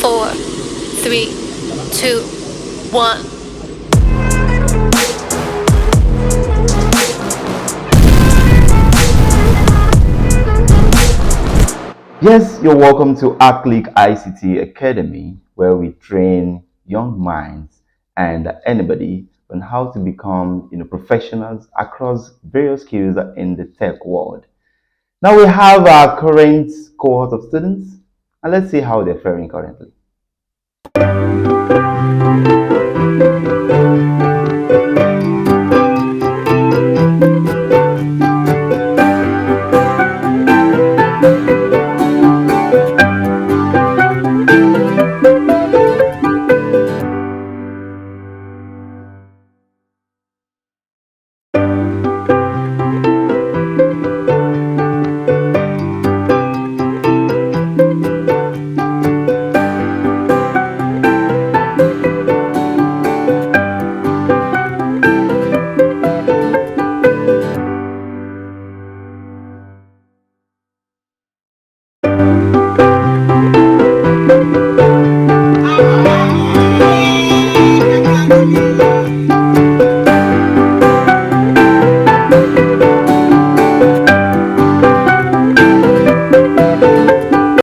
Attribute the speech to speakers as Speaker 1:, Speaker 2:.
Speaker 1: 4, 3, 2, 1.
Speaker 2: Yes, you're welcome to AppClick ICT Academy, where we train young minds and anybody on how to become professionals across various skills in the tech world. Now we have our current cohort of students, and let's see how they're faring currently.